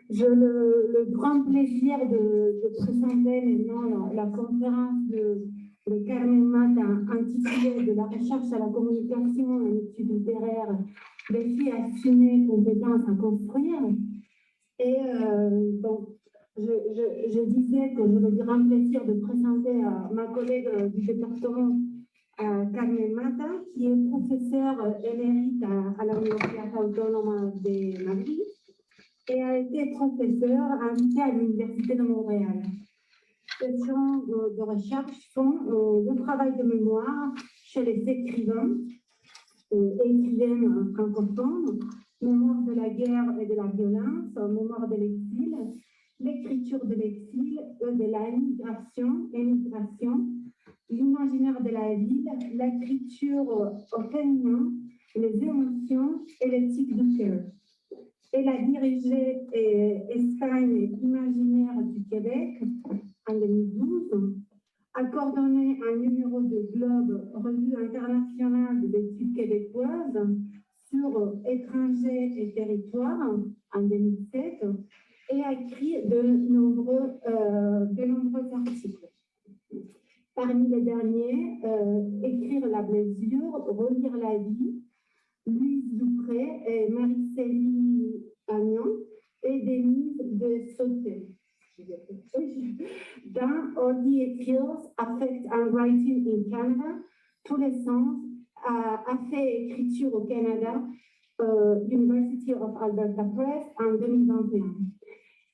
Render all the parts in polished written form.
J'ai le grand plaisir de présenter maintenant la conférence de Carmen Mata intitulée « De la recherche à la communication, une étude littéraire, défis à assumer, compétences à construire ». Et donc, je disais que j'avais le grand plaisir de présenter à ma collègue du département, Carmen Mata, qui est professeure émérite à la Universidad Autónoma de Madrid et a été professeur invité à l'Université de Montréal. Ces champs de recherche sont le travail de mémoire chez les écrivains et écrivaines francophones, mémoire de la guerre et de la violence, mémoire de l'exil, l'écriture de l'exil et de la émigration, l'imaginaire de la ville, l'écriture au féminin, les émotions et l'éthique du cœur. Elle a dirigé Espagne imaginaire du Québec en 2012, a coordonné un numéro de Globe, revue internationale d'études québécoises, sur étrangers et territoires en 2007 et a écrit de nombreux articles. Parmi les derniers, Écrire la blessure, Relire la vie, Louise Dupré et Marie-Céline Agnon et Denise de Sauté. Dans All the Skills Affect and Writing in Canada, tous les sens, a fait écriture au Canada, University of Alberta Press en 2021.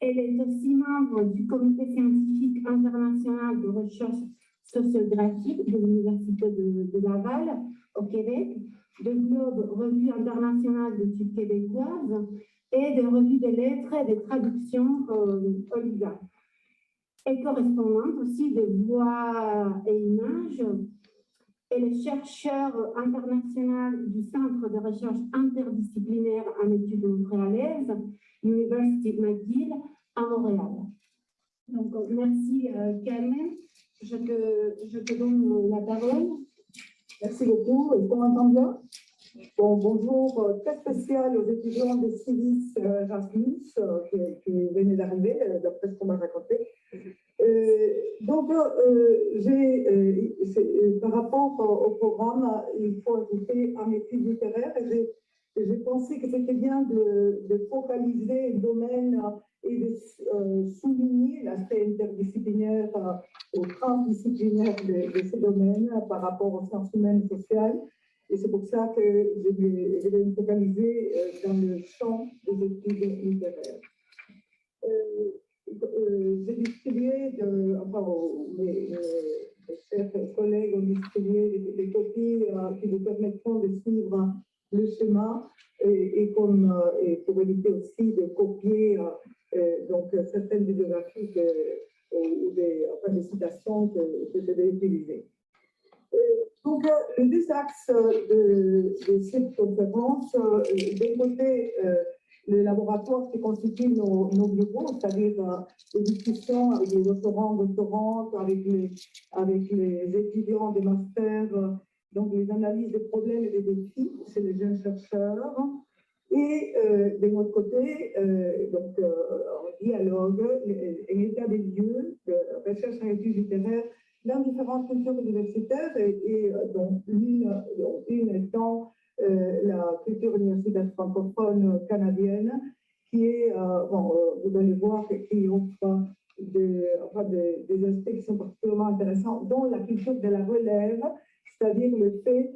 Elle est aussi membre du Comité scientifique international de recherche sociographique de l'Université de Laval au Québec, de Globe, revue internationale d'études québécoises, et des revues de lettres et des traductions Olga. Et correspondante aussi de voix et images. Elle est chercheure internationale du Centre de recherche interdisciplinaire en études montréalaises, University McGill, à Montréal. Donc, merci Carmen. Je te donne la parole. Merci beaucoup. Est-ce qu'on m'entend bien? Bon, bonjour, très spécial aux étudiants des Civis Erasmus qui venaient d'arriver, d'après ce qu'on m'a raconté. Par rapport au programme, il faut ajouter un étude littéraire et j'ai pensé que c'était bien de focaliser le domaine et de souligner l'aspect interdisciplinaire ou transdisciplinaire de ces domaines par rapport aux sciences humaines et sociales. Et c'est pour ça que je vais me focaliser dans le champ des études littéraires. J'ai distribué, mes chers collègues ont distribué des copies qui vous permettront de suivre le schéma et pour éviter aussi de copier donc certaines bibliographies ou des citations que je vais utiliser. Donc, les deux axes de cette conférence, d'un côté, le laboratoire qui constitue nos bureaux, c'est-à-dire les discussions avec les doctorantes, avec les étudiants des masters, donc les analyses des problèmes et des défis chez les jeunes chercheurs. Et de l'autre côté, en dialogue, un état des lieux de recherche en études littéraires dans différentes cultures universitaires, dont une étant la culture universitaire francophone canadienne, qui est, vous allez voir, qui offre des aspects qui sont particulièrement intéressants, dont la culture de la relève, c'est-à-dire le fait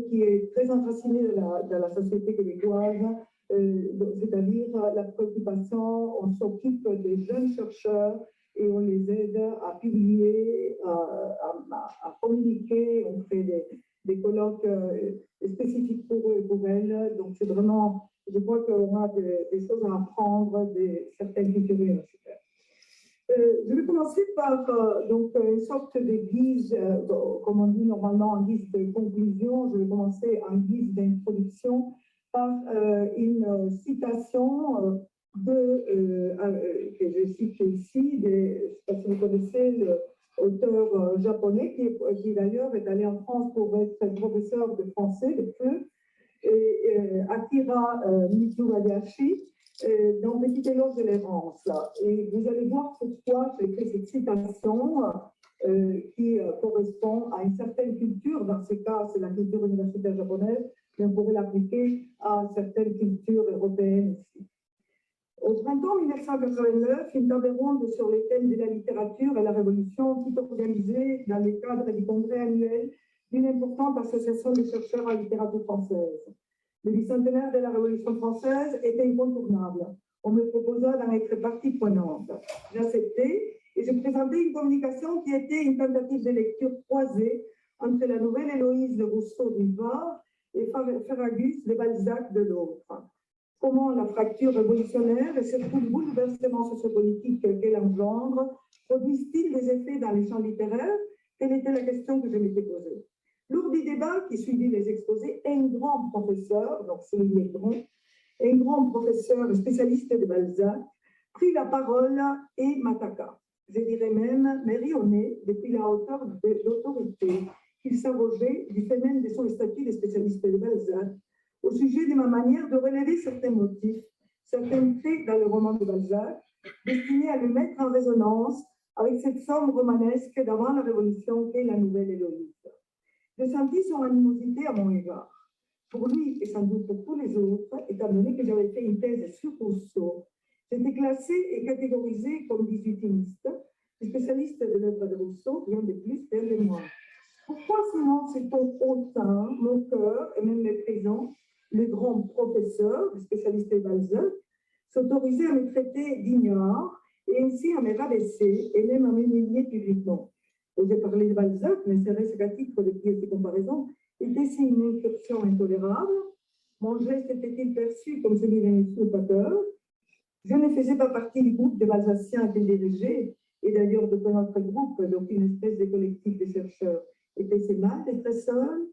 qui est très enraciné dans la société québécoise, c'est-à-dire la préoccupation, on s'occupe des jeunes chercheurs et on les aide à publier, à communiquer, on fait des colloques spécifiques pour eux et pour elles. Donc c'est vraiment, je crois qu'on a des choses à apprendre de certaines cultures universitaires. Je vais commencer par une sorte de guise, comme on dit normalement en guise de conclusion. Je vais commencer en guise d'introduction par une citation que je cite ici, je ne sais pas si vous connaissez l'auteur japonais qui d'ailleurs est allé en France pour être professeur de français, de FLE, Akira Mitsuhayashi, dans Petit éloge de l'errance. Et vous allez voir pourquoi j'ai fait cette citation qui correspond à une certaine culture. Dans ce cas, c'est la culture universitaire japonaise, mais on pourrait l'appliquer à certaines cultures européennes aussi. Au printemps 1989, une table ronde sur les thèmes de la littérature et la Révolution fut organisée dans le cadre du congrès annuel d'une importante association de chercheurs en littérature française. Le bicentenaire de la Révolution française était incontournable. On me proposa d'en être partie prenante. J'acceptai et je présentais une communication qui était une tentative de lecture croisée entre la nouvelle Héloïse de Rousseau d'une part et Ferragus de Balzac de l'autre. Comment la fracture révolutionnaire et surtout le bouleversement sociopolitique qu'elle engendre produisent-ils des effets dans les champs littéraires? Telle était la question que je m'étais posée. Lors du débat qui suivit les exposés, un grand professeur, donc Olivier Gron, un grand professeur spécialiste de Balzac, prit la parole et m'attaqua. Je dirais même m'érionner depuis la hauteur de l'autorité qu'il s'arrogeait du fait même de son statut de spécialiste de Balzac au sujet de ma manière de relever certains motifs, certains traits dans le roman de Balzac, destinés à le mettre en résonance avec cette somme romanesque d'avant la Révolution qu'est la nouvelle Héloïse. Je sentis son animosité à mon égard. Pour lui, et sans doute pour tous les autres, étant donné que j'avais fait une thèse sur Rousseau, j'étais classée et catégorisée comme 18iniste. Les spécialistes de l'œuvre de Rousseau, rien de plus, rien de moins. Pourquoi sinon c'est-on autant, mon cœur et même mes présents, le grand professeur, le spécialiste de Balzac, s'autoriser à me traiter d'ignare et ainsi à me rabaisser et même à m'humilier publiquement? J'ai parlé de Balzac, mais serait-ce qu'à titre de pièce de comparaison, était-ce une incursion intolérable? Mon geste était-il perçu comme celui d'un usurpateur? Je ne faisais pas partie du groupe de Balzaciens qui dirigeait, et d'ailleurs de notre groupe, donc une espèce de collectif de chercheurs. Était-ce mal d'être seul?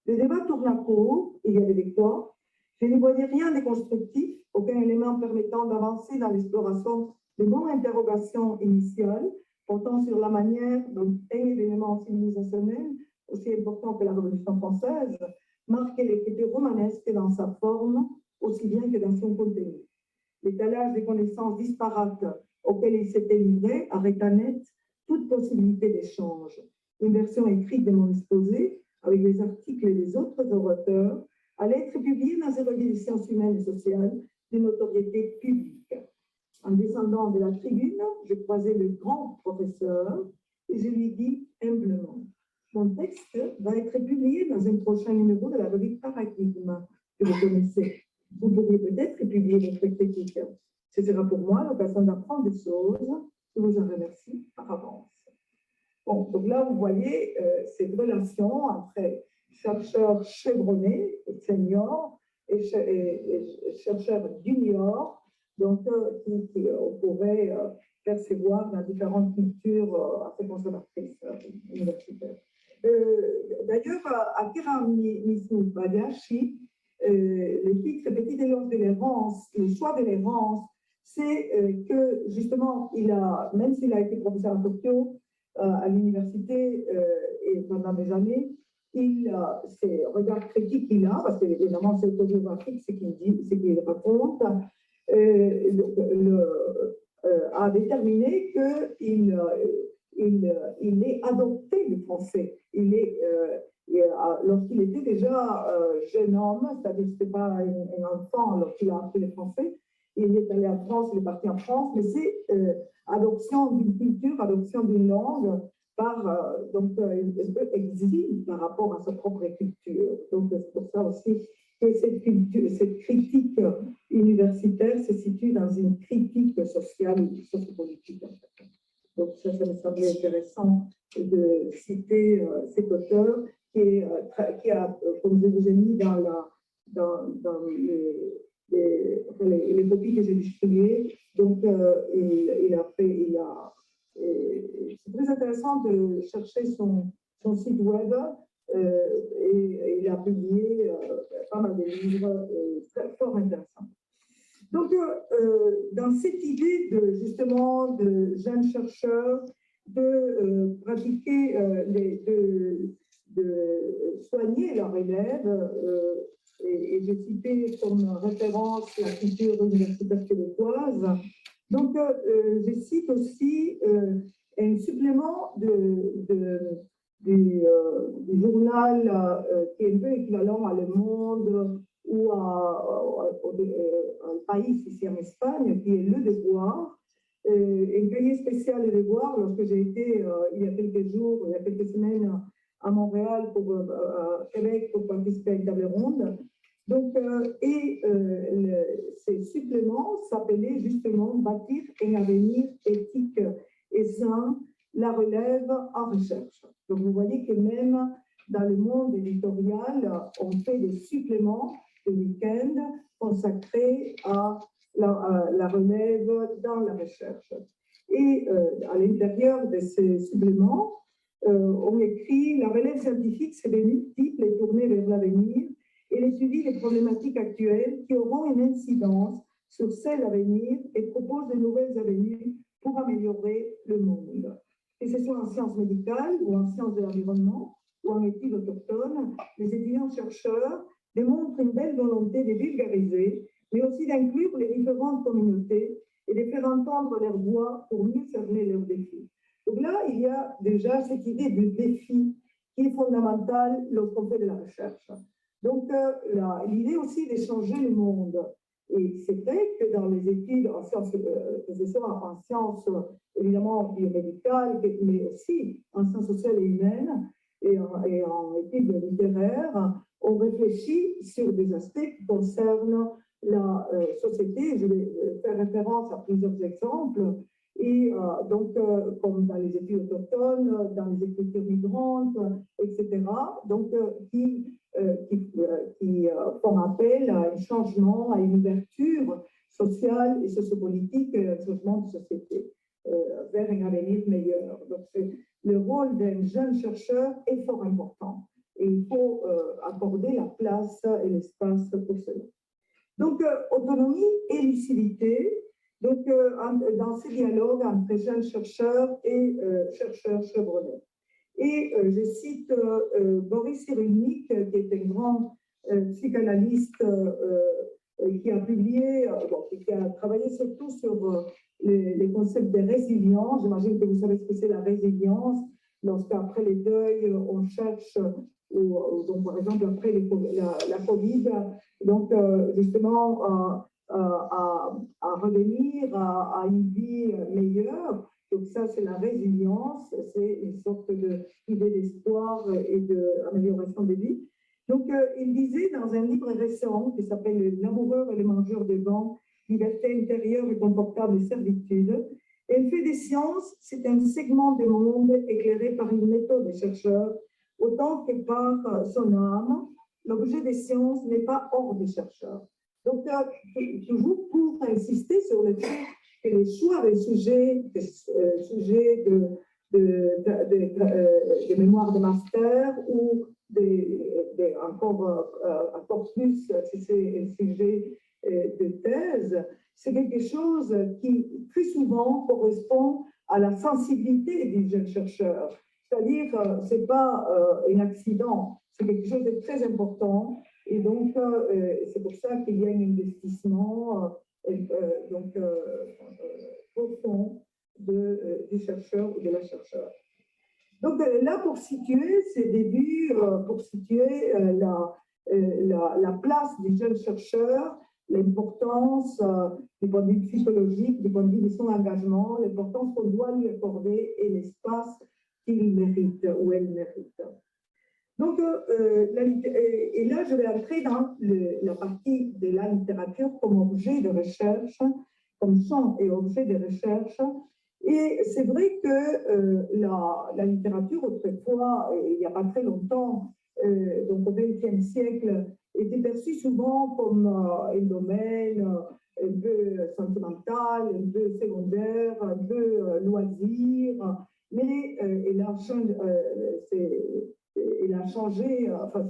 Le débat tourna court, il y avait des quoi. Je ne voyais rien de constructif, aucun élément permettant d'avancer dans l'exploration de mon interrogation initiale, portant sur la manière dont un événement civilisationnel, aussi important que la Révolution française, marquait l'écriture romanesque dans sa forme, aussi bien que dans son contenu. L'étalage des connaissances disparates auxquelles il s'était livré arrêta net toute possibilité d'échange. Une version écrite de mon exposé, avec les articles des autres orateurs, allait être publiée dans une revue des sciences humaines et sociales de notoriété publique. En descendant de la tribune, je croisai le grand professeur et je lui dis humblement: mon texte va être publié dans un prochain numéro de la revue Paradigme, que vous connaissez. Vous pourriez peut-être publier votre critique. Ce sera pour moi l'occasion d'apprendre des choses. Je vous en remercie par avance. Bon, donc là, vous voyez cette relation entre chercheurs chevronnés, seniors, et chercheurs juniors, donc on pourrait percevoir dans différentes cultures assez conservatrices universitaires. D'ailleurs, Akira Mizubayashi, le titre Petit éloge de l'errance, le choix de l'errance, c'est que justement, même s'il a été professeur à Tokyo, à l'université et pendant des années, ces regards critiques qu'il a, parce que évidemment c'est autobiographique ce qu'il dit, ce qu'il raconte, a déterminé qu'il est adopté le français. Lorsqu'il était déjà jeune homme, c'est-à-dire que ce n'était pas un enfant lorsqu'il a appris le français, il est allé en France, il est parti en France, mais c'est adoption d'une culture, adoption d'une langue, donc un peu exil par rapport à sa propre culture. Donc c'est pour ça aussi que cette critique universitaire se situe dans une critique sociale ou sociopolitique. Donc ça me semblait intéressant de citer cet auteur qui a, comme je vous ai mis dans les copies que j'ai distribuées, donc c'est très intéressant de chercher son site web et il a publié pas mal de livres fort intéressants. Donc, dans cette idée justement de jeunes chercheurs de pratiquer, de soigner leurs élèves, et j'ai cité comme référence la culture universitaire québécoise. Donc, je cite aussi un supplément du journal qui est un peu équivalent à Le Monde ou à un pays ici en Espagne, qui est Le Devoir. Un cahier spécial Le Devoir, lorsque j'ai été il y a quelques jours, il y a quelques semaines à Montréal, à Québec, pour participer à une table ronde. Donc, ces suppléments s'appelaient justement Bâtir un avenir éthique et sain, la relève en recherche. Donc, vous voyez que même dans le monde éditorial, on fait des suppléments de week-end consacrés à la relève dans la recherche. Et à l'intérieur de ces suppléments, on écrit « La relève scientifique, c'est de multiples et tournée vers l'avenir et l'étudie des problématiques actuelles qui auront une incidence sur celles à venir et propose de nouvelles avenues pour améliorer le monde. » Que ce soit en sciences médicales ou en sciences de l'environnement ou en études autochtones, les étudiants-chercheurs démontrent une belle volonté de vulgariser, mais aussi d'inclure les différentes communautés et de faire entendre leur voix pour mieux cerner leurs défis. Donc là, il y a déjà cette idée du défi qui est fondamentale lorsqu'on fait de la recherche. Donc, l'idée aussi de changer le monde. Et c'est vrai que dans les études en sciences, que ce soit en sciences évidemment biomédicales, mais aussi en sciences sociales et humaines et en études littéraires, on réfléchit sur des aspects qui concernent la société. Je vais faire référence à plusieurs exemples. Et donc, comme dans les études autochtones, dans les écritures migrantes, etc., donc, qui font appel à un changement, à une ouverture sociale et sociopolitique, un changement de société vers un avenir meilleur. Donc, le rôle d'un jeune chercheur est fort important et il faut accorder la place et l'espace pour cela. Donc, autonomie et lucidité. Donc, dans ces dialogues entre jeunes chercheurs et chercheurs chevronnés. Et je cite Boris Cyrulnik, qui est un grand psychanalyste qui a publié, qui a travaillé surtout sur les concepts de résilience. J'imagine que vous savez ce que c'est la résilience. Lorsqu'après les deuils, on cherche, donc, par exemple, après la Covid, donc justement, à revenir à une vie meilleure. Donc ça, c'est la résilience, c'est une sorte d'idée d'espoir et d'amélioration des vies. Donc, il disait dans un livre récent qui s'appelle « L'amoureur et le mangeur de vent, liberté intérieure et confortable servitude », elle fait des sciences, c'est un segment du monde éclairé par une méthode des chercheurs, autant que par son âme. L'objet des sciences n'est pas hors des chercheurs. Donc, toujours pour insister sur le fait que les choix des sujets de mémoire de master ou encore plus si c'est un sujet de thèse, c'est quelque chose qui très souvent correspond à la sensibilité du jeune chercheur. C'est-à-dire, ce n'est pas un accident, c'est quelque chose de très important. Et donc, c'est pour ça qu'il y a un investissement profond du chercheur ou de la chercheure. Donc là, pour situer ces débuts, pour situer la place des jeunes chercheurs, l'importance du point de vue psychologique, du point de vue de son engagement, l'importance qu'on doit lui accorder et l'espace qu'il mérite ou elle mérite. Donc, et là, je vais entrer dans la partie de la littérature comme objet de recherche, comme champ et objet de recherche. Et c'est vrai que la littérature, autrefois, il n'y a pas très longtemps, donc au XXe siècle, était perçue souvent comme un domaine un peu sentimental, un peu secondaire, un peu loisir, mais elle a changé, enfin,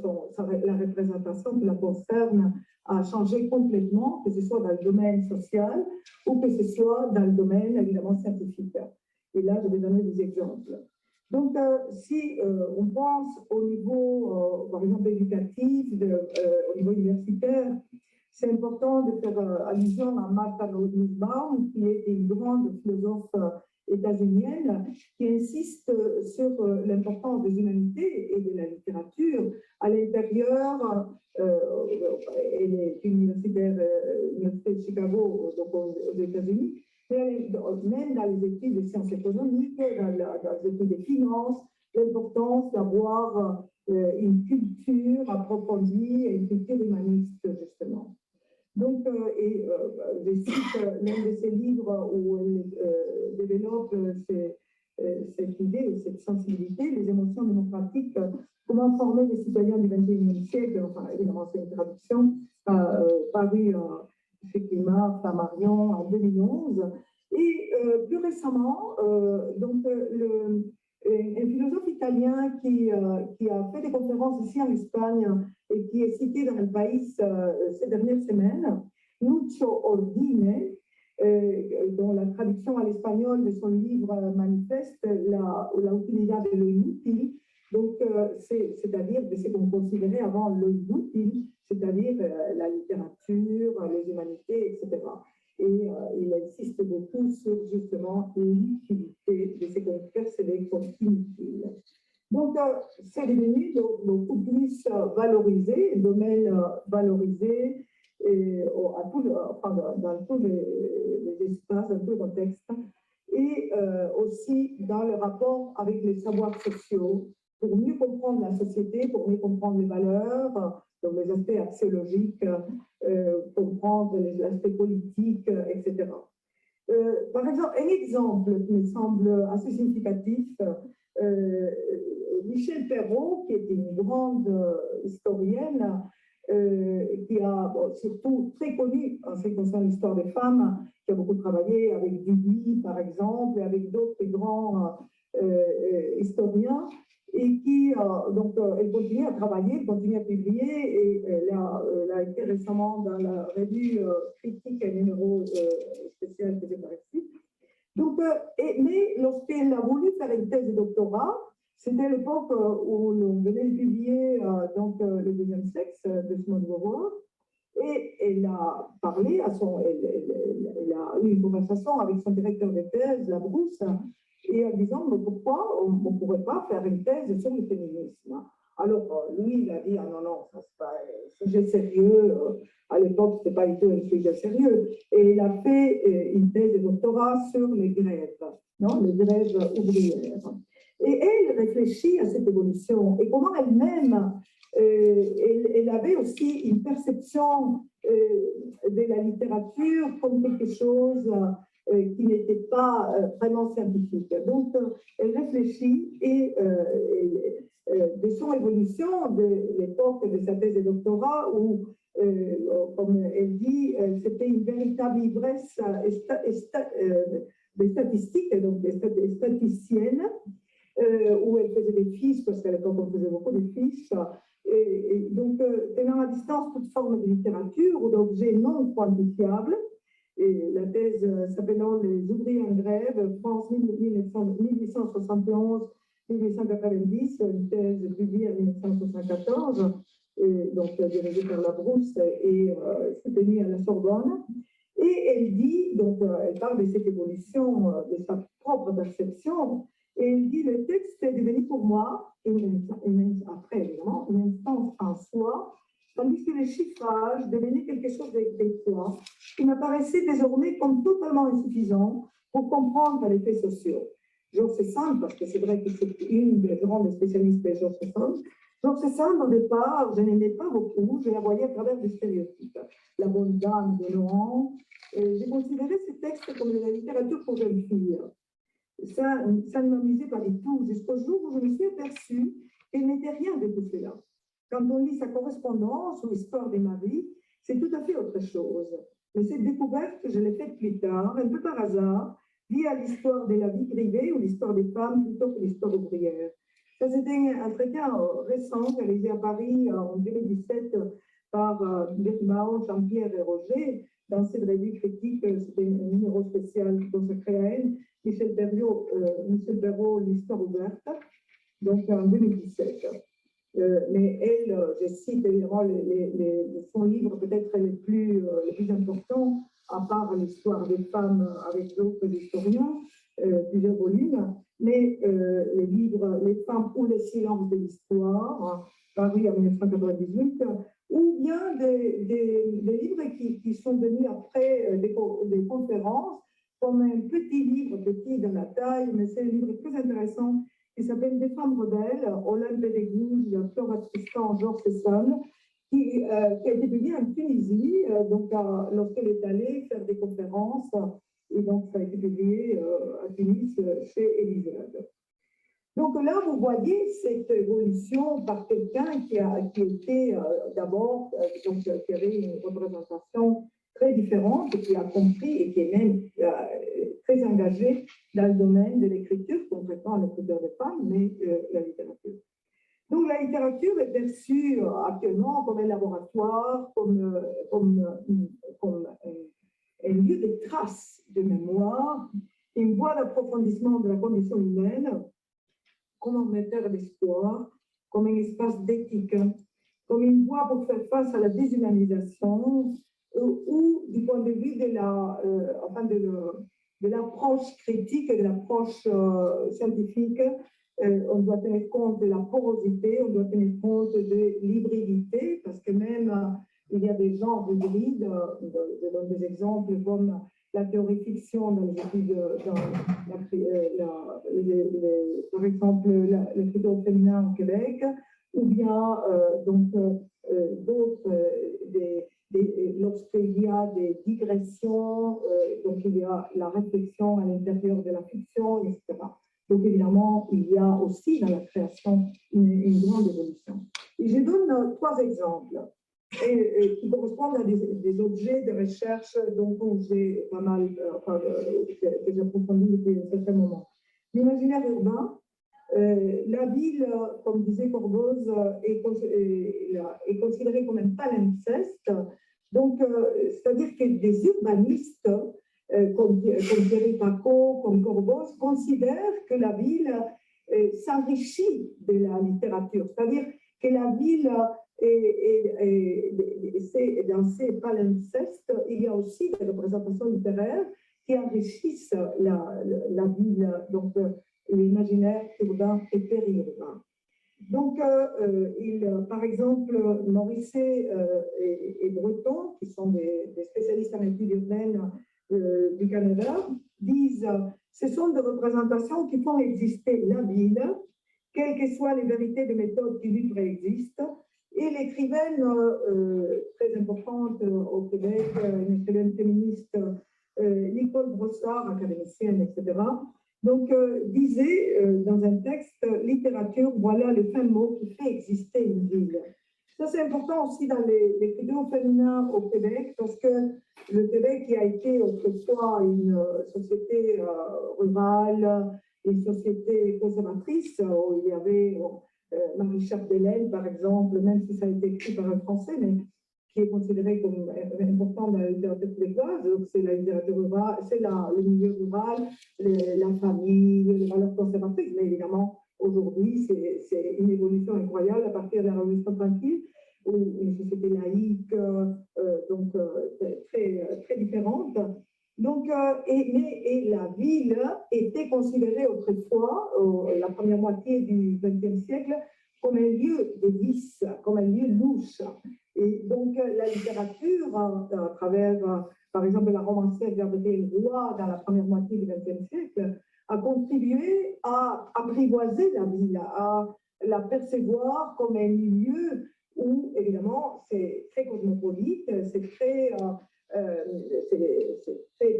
la représentation qui la concerne a changé complètement, que ce soit dans le domaine social ou que ce soit dans le domaine, évidemment, scientifique. Et là, je vais donner des exemples. Donc, si on pense au niveau, par exemple, éducatif, au niveau universitaire, c'est important de faire allusion à Martha Nussbaum, qui est une grande philosophe états-unienne, qui insiste sur l'importance des humanités et de la littérature à l'intérieur. Elle est universitaire de Chicago, donc aux États-Unis, même dans les études de sciences économiques, dans les études des finances, l'importance d'avoir une culture approfondie et une culture humaniste, justement. Donc, je cite l'un de ses livres où elle développe cette idée ou cette sensibilité, les émotions démocratiques, comment former les citoyens du XXIe siècle, enfin, évidemment, c'est une traduction, parue chez Climat, Flammarion en 2011. Et plus récemment, un philosophe italien qui a fait des conférences ici en Espagne et qui est cité dans le pays ces dernières semaines, Lucio Ordine, dont la traduction à l'espagnol de son livre manifeste la utilidad de lo inútil, donc c'est-à-dire de ce qu'on considérait avant lo inútil, c'est-à-dire la littérature, les humanités, etc. Et il insiste beaucoup sur justement l'utilité de ce qu'on percevait comme inutile. Donc, c'est devenu beaucoup plus valorisé, un domaine valorisé dans tous les espaces, dans tous les contextes, et aussi dans le rapport avec les savoirs sociaux, pour mieux comprendre la société, pour mieux comprendre les valeurs, donc les aspects axiologiques, comprendre les aspects politiques, etc. Par exemple, un exemple qui me semble assez significatif, Michel Perrault, qui est une grande historienne, qui a surtout très connue en ce qui concerne l'histoire des femmes, qui a beaucoup travaillé avec Duby, par exemple, et avec d'autres grands historiens, et qui, elle continue à travailler, elle continue à publier, et elle a été récemment dans la revue Critique, un numéro spécial que j'ai pas reçu. Donc, mais lorsqu'elle a voulu faire une thèse de doctorat, c'était l'époque où l'on venait de publier le deuxième sexe de Simone de Beauvoir, et elle a parlé elle a eu une conversation avec son directeur de thèse, Labrousse, et en disant mais pourquoi on ne pourrait pas faire une thèse sur le féminisme. Alors lui, il a dit ah non, ça c'est pas un sujet sérieux. À l'époque, ce n'était pas du tout un sujet sérieux. Et il a fait une thèse de doctorat sur les grèves, les grèves ouvrières. Et elle réfléchit à cette évolution et comment elle-même, elle avait aussi une perception de la littérature comme quelque chose qui n'était pas vraiment scientifique. Donc, elle réfléchit et de son évolution de l'époque de sa thèse de doctorat où, comme elle dit, c'était une véritable ivresse des statistiques, donc des statisticiennes, où elle faisait des fiches, parce qu'à l'époque on faisait beaucoup de fiches, et donc tenant à distance toute forme de littérature ou d'objets non quantifiables. Et la thèse s'appelant Les ouvriers en grève, France 1871-1890, une thèse publiée en 1974, donc dirigée par Labrousse et soutenue à la Sorbonne. Et elle dit, donc elle parle de cette évolution de sa propre perception, et elle dit le texte est devenu pour moi, après évidemment, une instance en soi, tandis que le chiffrage devenait quelque chose d'étroit, qui m'apparaissait désormais comme totalement insuffisant pour comprendre les faits sociaux. Georges Sand, parce que c'est vrai que c'est une des grandes spécialistes de Georges Sand. Georges Sand, au départ, je n'aimais pas beaucoup, je la voyais à travers des stéréotypes. La bonne dame de Laurent. J'ai considéré ce texte comme de la littérature pour jeunes filles. Ça ne m'amusait pas du tout, jusqu'au jour où je me suis aperçue qu'elle n'était rien de tout cela. Quand on lit sa correspondance ou l'histoire de ma vie, c'est tout à fait autre chose. Mais cette découverte, je l'ai faite plus tard, un peu par hasard, liée à l'histoire de la vie privée ou l'histoire des femmes plutôt que l'histoire ouvrière. Ça, c'était un entretien récent réalisé à Paris en 2017 par Birmao, Jean-Pierre et Roger. Dans cette revue critique, c'était un numéro spécial consacré à elle. Michel Perrault, L'Histoire ouverte, donc en 2017. Mais elle, je cite évidemment son livre peut-être les plus importants, à part l'histoire des femmes avec d'autres historiens, plusieurs volumes, mais les livres Les femmes ou les silences de l'histoire, paru en 1998, ou bien des livres qui sont venus après des conférences, comme un petit livre, petit dans la taille, mais c'est un livre très intéressant qui s'appelle Des femmes rebelles, Olympe Bédégouze, Flora Tristan, Georges Sesson, qui a été publié en Tunisie, lorsqu'elle est allée faire des conférences, et donc ça a été publié à Tunis chez Elisabeth. Donc là, vous voyez cette évolution par quelqu'un qui était d'abord, qui avait une représentation très différente, qui a compris et qui est même très engagé dans le domaine de l'écriture, concrètement l'écriture de femmes, mais la littérature. Donc la littérature est perçue actuellement comme un laboratoire, comme un lieu de traces de mémoire, une voie d'approfondissement de la condition humaine, comme un moteur d'espoir, comme un espace d'éthique, comme une voie pour faire face à la déshumanisation, ou du point de vue de l'approche critique et de l'approche scientifique, on doit tenir compte de la porosité, on doit tenir compte de l'hybridité, parce que même il y a des genres hybrides, je donne des exemples comme la théorie fiction dans les études, par exemple l'écriture au féminin au Québec, ou bien d'autres, lorsqu'il y a des digressions, donc il y a la réflexion à l'intérieur de la fiction, etc. Donc évidemment, il y a aussi dans la création une grande évolution. Et je donne 3 exemples qui correspondent à des objets de recherche dont j'ai pas mal, que j'ai approfondi depuis un certain moment. L'imaginaire urbain, la ville, comme disait Corboz, est considérée comme un palimpseste. Donc, c'est-à-dire que des urbanistes, comme Thierry Paco, comme Corboz, considèrent que la ville s'enrichit de la littérature. C'est-à-dire que la ville, dans ces palimpsestes, il y a aussi des représentations littéraires qui enrichissent la ville. Donc, l'imaginaire urbain et périurbain. Donc, par exemple, Morisset et Breton, qui sont des spécialistes en études urbaines du Canada, disent ce sont des représentations qui font exister la ville, quelles que soient les vérités de méthode qui lui préexistent. Et l'écrivaine très importante au Québec, une écrivaine féministe, Nicole Brossard, académicienne, etc., donc, disait dans un texte, littérature, voilà le fin mot qui fait exister une ville. Ça, c'est important aussi dans l'écriture féminin au Québec, parce que le Québec qui a été autrefois une société rurale, une société conservatrice, où il y avait Marie Chapdelaine, par exemple, même si ça a été écrit par un Français, mais qui est considéré comme important dans la littérature québécoise. Donc, c'est la littérature rurale, c'est le milieu rural, la famille, les valeurs conservatrices. Mais évidemment, aujourd'hui, c'est une évolution incroyable à partir de la Révolution tranquille, où une société laïque, très différente. Donc, et la ville était considérée autrefois, la première moitié du XXe siècle, comme un lieu de vice, comme un lieu louche. Et donc, la littérature, à travers, par exemple, la romancière Gabrielle Roy, dans la première moitié du XXe siècle, a contribué à apprivoiser la ville, à la percevoir comme un lieu où, évidemment, c'est très cosmopolite, c'est très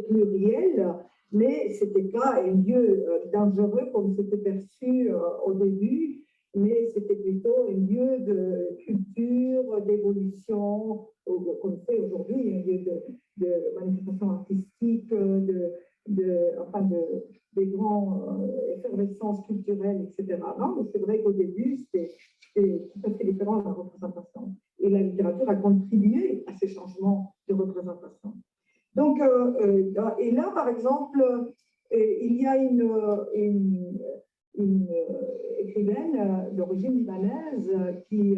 pluriel, mais ce n'était pas un lieu dangereux comme c'était perçu au début, mais c'était plutôt un lieu de culture, d'évolution, comme c'est aujourd'hui, un lieu de manifestation artistique, des grandes effervescences culturelles, etc. Non, c'est vrai qu'au début, c'était tout à fait différent de la représentation. Et la littérature a contribué à ces changements de représentation. Donc, et là, par exemple, il y a une écrivaine d'origine libanaise qui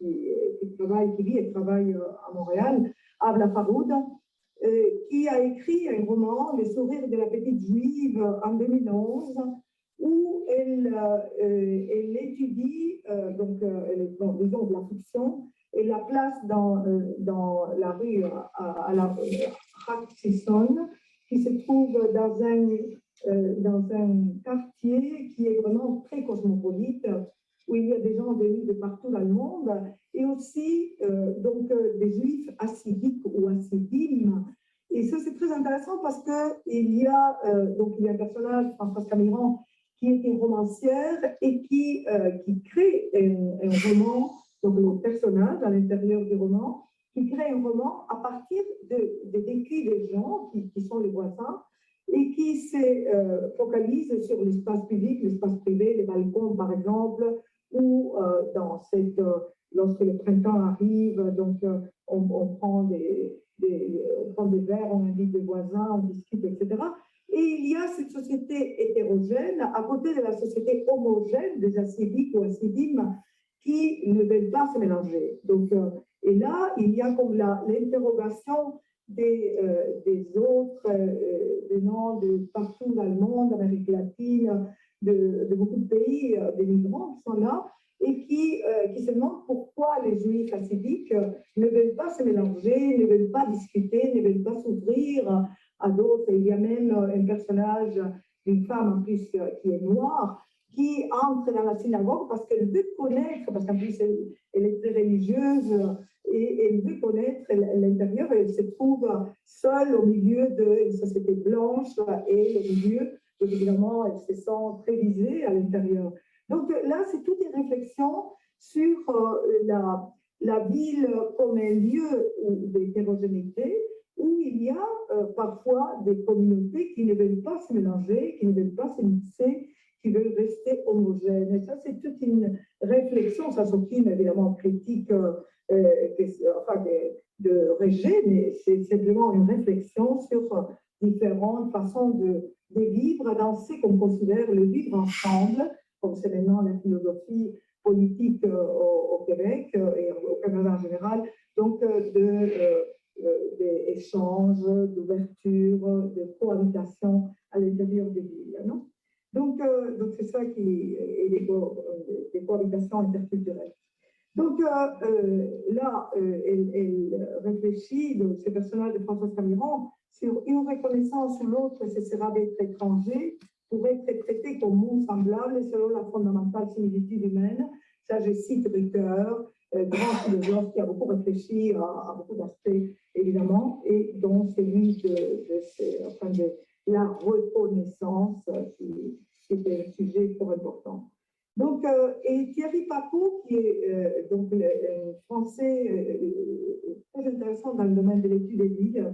vit et travaille à Montréal, Abla Faroud, qui a écrit un roman, Les sourires de la petite juive, en 2011, où elle étudie, disons de la fiction, et la place dans la rue à la Hutchison, qui se trouve dans un quartier qui est vraiment très cosmopolite, où il y a des gens venus de partout dans le monde, et aussi des juifs hassidiques ou hassidim. Et ça, c'est très intéressant parce qu'il y a un personnage, Françoise Camiran, qui est une romancière et qui crée un roman, donc le personnage à l'intérieur du roman, qui crée un roman à partir des vécus des gens qui sont les voisins et qui se focalise sur l'espace public, l'espace privé, les balcons par exemple, ou lorsque le printemps arrive, on prend des verres, on invite des voisins, on discute, etc. Et il y a cette société hétérogène à côté de la société homogène des hassidiques ou hassidim qui ne veulent pas se mélanger. Et là, il y a comme l'interrogation des autres venant de partout dans le monde, Amérique latine, de beaucoup de pays, des migrants qui sont là, et qui se demandent pourquoi les juifs hassidiques ne veulent pas se mélanger, ne veulent pas discuter, ne veulent pas s'ouvrir à d'autres. Il y a même un personnage d'une femme en plus qui est noire, qui entre dans la synagogue parce qu'elle veut connaître, parce qu'en plus elle est très religieuse, et elle veut connaître l'intérieur, et elle se trouve seule au milieu d'une société blanche, et au milieu, évidemment, elle se sent très visée à l'intérieur. Donc là, c'est toute une réflexion sur la ville comme un lieu d'hétérogénéité, où il y a parfois des communautés qui ne veulent pas se mélanger, qui ne veulent pas se mixer, qui veulent rester homogènes. Et ça, c'est toute une réflexion, ça s'occupe évidemment critique de rejet, mais c'est simplement une réflexion sur différentes façons de vivre dans ce qu'on considère le vivre ensemble, comme c'est maintenant la philosophie politique au Québec et au Canada en général, donc d'échanges, d'ouverture, de cohabitation à l'intérieur des villes. Non? Donc c'est ça qui est des cohabitations interculturelles. Donc là, elle réfléchit, ce personnage de Françoise Camiran, sur une reconnaissance ou l'autre, ce sera d'être étranger, pour être traité comme monde semblable selon la fondamentale similitude humaine. Ça, je cite Ricoeur, grand philosophe qui a beaucoup réfléchi à beaucoup d'aspects, évidemment, et dont celui de la reconnaissance, qui était un sujet fort important. Donc, et Thierry Pacaud, qui est donc un Français très intéressant dans le domaine de l'étude des villes,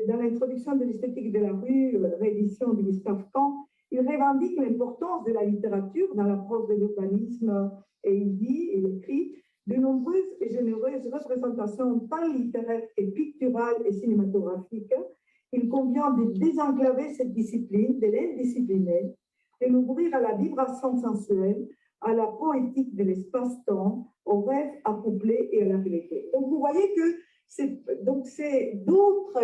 dans l'introduction de l'esthétique de la rue, réédition de Gustave Camp, il revendique l'importance de la littérature dans l'approche de l'urbanisme, et il écrit de nombreuses et généreuses représentations tant littéraires que picturales et cinématographiques. Il convient de désenclaver cette discipline, de l'indiscipliner, de l'ouvrir à la vibration sensuelle, à la poétique de l'espace-temps, au rêve accouplé et à la réalité. Donc, vous voyez que c'est d'autres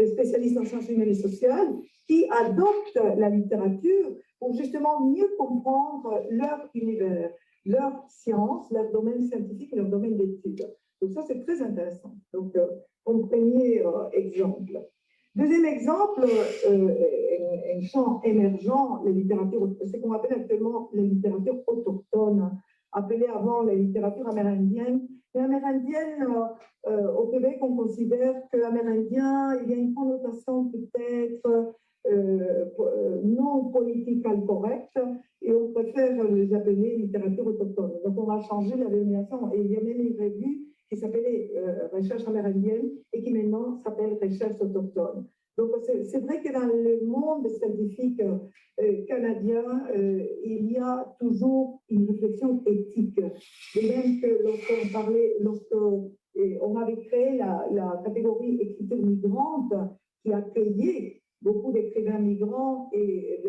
spécialistes en sciences humaines et sociales qui adoptent la littérature pour justement mieux comprendre leur univers, leur science, leur domaine scientifique, leur domaine d'études. Donc ça, c'est très intéressant. Donc, comme premier exemple. Deuxième exemple, un champ émergent, ce qu'on appelle actuellement la littérature autochtone, appelée avant la littérature amérindienne. L'Amérindien, au Québec, on considère qu'Amérindien, il y a une connotation peut-être non politiquement correcte, et on préfère les appeler littérature autochtone. Donc, on a changé la dénomination, et il y a même une revue qui s'appelait Recherche amérindienne et qui maintenant s'appelle Recherche autochtone. Donc, c'est vrai que dans le monde scientifique canadien, il y a toujours une réflexion éthique. De même que lorsqu'on avait créé la catégorie écriture migrante qui accueillait beaucoup d'écrivains migrants et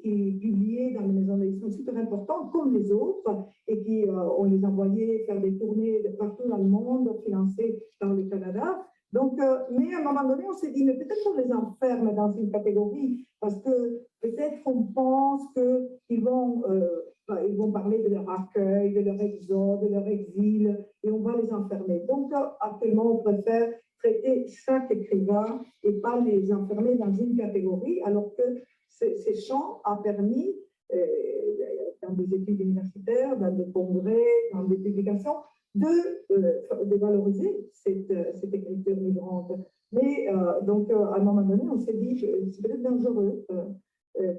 qui publiaient dans des maisons d'édition super importantes, comme les autres, et qui, on les envoyait faire des tournées partout dans le monde, financées par le Canada. Donc, mais à un moment donné, on s'est dit, mais peut-être qu'on les enferme dans une catégorie, parce que peut-être qu'on pense qu'ils vont, ils vont parler de leur accueil, de leur exode, de leur exil, et on va les enfermer. Donc, actuellement, on préfère traiter chaque écrivain et pas les enfermer dans une catégorie, alors que ces champs ont permis, dans des études universitaires, dans des congrès, dans des publications, de valoriser cette écriture migrante. Mais donc, à un moment donné, on s'est dit que c'est peut-être dangereux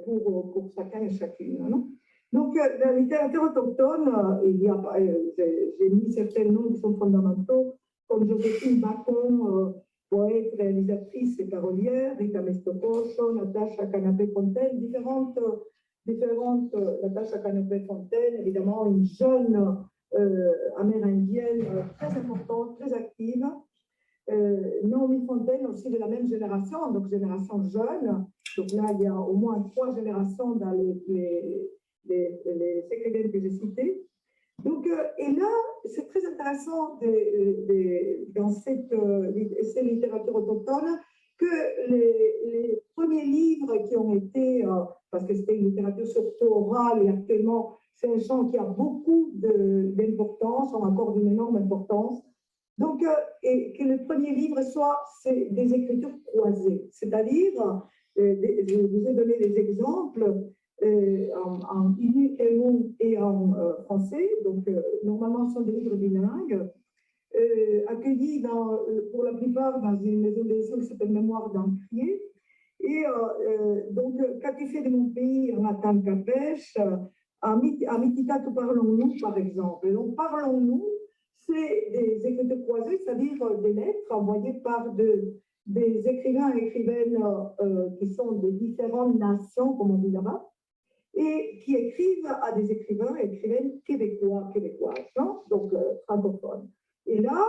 pour chacun et chacune. Non? Donc, dans la littérature autochtone, j'ai mis certains noms qui sont fondamentaux, comme Joséphine Bacon, poète, réalisatrice et parolière, Rita Mestopolcho, Natacha Canapé-Fontaine, différentes Natacha Canapé-Fontaine, évidemment une jeune amérindienne très importante, très active. Naomi Fontaine aussi de la même génération, donc génération jeune. Donc là, il y a au moins 3 générations dans les écrivaines que j'ai citées. Donc, et là, c'est très intéressant dans cette littérature autochtone que les premiers livres qui ont été, parce que c'était une littérature surtout orale et actuellement, c'est un champ qui a beaucoup d'importance, on accorde une énorme importance. Donc, et que le premier livre soit des écritures croisées, c'est-à-dire, je vous ai donné des exemples en Inuit et en français, donc normalement ce sont des livres bilingues, accueillis pour la plupart dans une maison d'édition qui s'appelle Mémoire d'Encrier. Et donc, Catifé de mon pays en Atancapesh, à Mitita, tout parlons-nous, par exemple. Donc, parlons-nous, c'est des écritures croisées, c'est-à-dire des lettres envoyées par des écrivains et écrivaines qui sont de différentes nations, comme on dit là-bas, et qui écrivent à des écrivains et écrivaines québécoises, non? Donc francophones. Et là,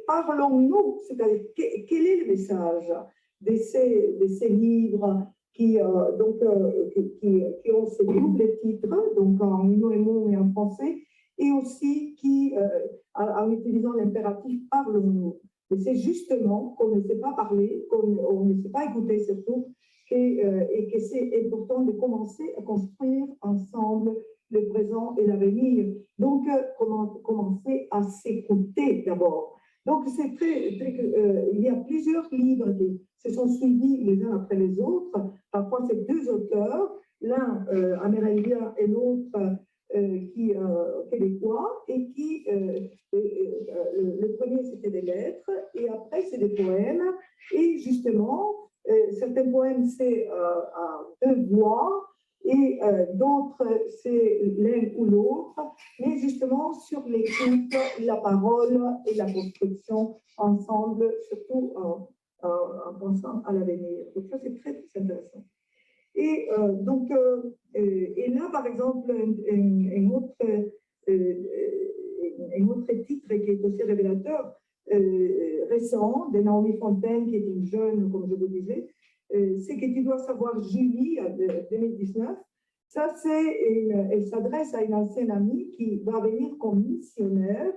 parlons-nous, c'est-à-dire quel est le message de ces livres qui ont ces doubles titres, donc en inuit et en français, et aussi qui, en utilisant l'impératif parlons-nous. Et c'est justement qu'on ne sait pas parler, qu'on ne sait pas écouter surtout, et que c'est important de commencer à construire ensemble le présent et l'avenir. Donc, commencer à s'écouter d'abord. Donc, c'est il y a plusieurs livres qui se sont suivis les uns après les autres. Parfois, c'est 2 auteurs, l'un amérindien et l'autre québécois, et qui, le premier, c'était des lettres, et après, c'est des poèmes, et justement, certains poèmes, c'est à 2 voix, et d'autres, c'est l'un ou l'autre, mais justement sur l'écoute, la parole et la construction ensemble, surtout en pensant à l'avenir. Donc ça, c'est très, très intéressant. Et donc, et là, par exemple, un autre titre qui est aussi révélateur, récent, de Naomi Fontaine, qui est une jeune, comme je vous disais, c'est que tu dois savoir Julie, de 2019. Ça, elle s'adresse à une ancienne amie qui va venir comme missionnaire